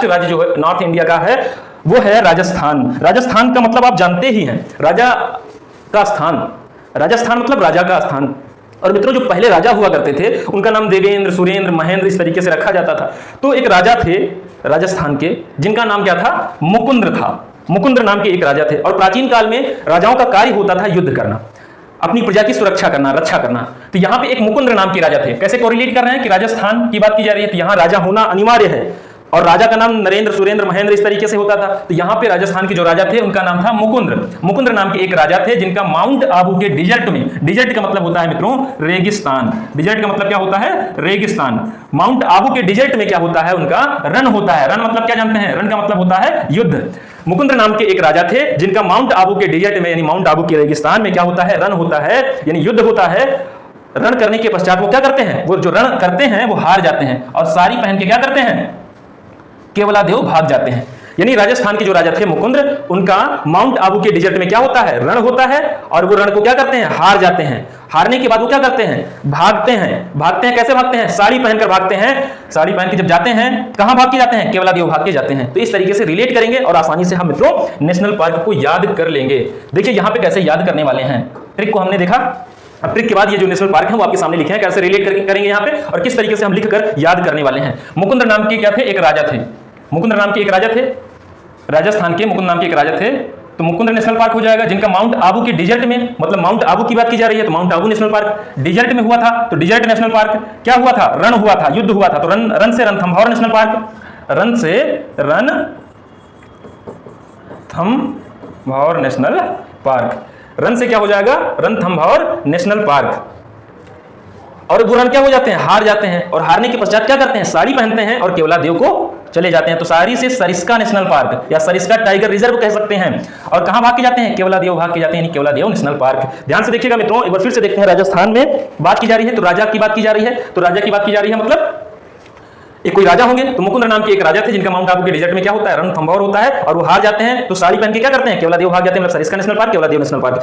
राज्य जो है नॉर्थ इंडिया का है वो है राजस्थान। राजस्थान का मतलब आप जानते ही हैं, राजा का स्थान। राजस्थान मतलब राजा का स्थान। और मित्रों, जो पहले राजा हुआ करते थे उनका नाम देवेंद्र, सुरेंद्र, महेंद्र इस तरीके से रखा जाता था। तो एक राजा थे राजस्थान के जिनका नाम क्या था? मुकुंद्र था। मुकुंद्र नाम के एक राजा थे। और प्राचीन काल में राजाओं का कार्य होता था युद्ध करना, अपनी प्रजा की सुरक्षा करना, रक्षा करना। तो यहाँ पे एक मुकुंद्र नाम के राजा थे। कैसे कोरिलेट कर रहे हैं कि राजस्थान की बात की जा रही है तो यहाँ राजा होना अनिवार्य है। और राजा का नाम नरेंद्र, सुरेंद्र, महेंद्र इस तरीके से होता था। तो यहाँ पे राजस्थान के जो राजा थे उनका नाम था मुकुंद्र। मुकुंद्र नाम के एक राजा थे जिनका माउंट आबू के डिजर्ट में, डिजर्ट का मतलब होता है मित्रों रेगिस्तान, डिजर्ट का मतलब क्या होता है? रेगिस्तान। माउंट आबू के डिजर्ट में क्या होता है? उनका रण होता है। रण मतलब क्या जानते हैं? रण का मतलब होता है युद्ध। मुकुंद्र नाम के एक राजा थे जिनका माउंट आबू के डिजर्ट में यानी माउंट आबू के रेगिस्तान में क्या होता है? रण होता है, यानी युद्ध होता है। रण करने के पश्चात वो क्या करते हैं? वो जो रण करते हैं वो हार जाते हैं और साड़ी पहन के क्या करते हैं? केवलादेव भाग जाते हैं। यानी राजस्थान के जो राजा थे मुकुंद्र, उनका माउंट आबू के डिजर्ट में क्या होता है? रण होता है। और वो रण को क्या करते हैं? हार जाते हैं। हारने के बाद वो क्या करते हैं? भागते हैं। भागते हैं कैसे भागते हैं? साड़ी पहनकर भागते हैं। साड़ी पहन के जब जाते हैं कहां भाग के जाते हैं? केवलादेव भाग के जाते हैं। तो इस तरीके से रिलेट करेंगे और आसानी से हम मित्रों नेशनल पार्क को याद कर लेंगे। देखिए यहां पे कैसे याद करने वाले हैं, ट्रिक को हमने देखा। अब ट्रिक के बाद ये जो नेशनल पार्क है वो आपके सामने लिखे हैं, कैसे रिलेट करेंगे यहाँ पे और किस तरीके से हम लिखकर याद करने वाले हैं। मुकुंद्र नाम के क्या थे? एक राजा थे। मुकुंद्र नाम के एक राजा थे राजस्थान के, मुकुंद नाम के एक राजा थे। तो मुकुंद्र नेशनल पार्क हो जाएगा जिनका माउंट आबू के डिजर्ट में, मतलब माउंट आबू की बात की जा रही है तो Mount Abu national park. Desert में हुआ था तो डिजर्ट नेशनल पार्क। क्या हुआ था? रण हुआ था, युद्ध हुआ था तो रन से रणथंभौर नेशनल पार्क। रण से रणथंभौर नेशनल पार्क। रन से क्या हो जाएगा? Ranthambore national park. और वो रण क्या हो जाते हैं? हार जाते हैं। और हारने के पश्चात क्या करते हैं? साड़ी पहनते हैं और केवलादेव को चले जाते हैं। तो सारी से सरिस्का नेशनल पार्क या सरिस्का टाइगर रिजर्व कह सकते हैं। और कहां भाग के जाते हैं? केवलादेव भाग के जाते हैं, यानी केवलादेव नेशनल पार्क। ध्यान से देखिएगा मित्रों, एक बार फिर से देखते हैं। राजस्थान में बात की जा रही है तो राजा की बात की जा रही है। तो राजा की बात की जा रही है मतलब एक कोई राजा होंगे। तो मुकुंद्र नाम के एक राजा थे जिनका माउंट आबू के डिजर्ट में क्या होता है? रणथंभौर होता है। और वो हार जाते हैं तो साड़ी पहन के क्या करते हैं? केवलादेव भाग जाते हैं, मतलब Sariska national park, Keoladeo national park.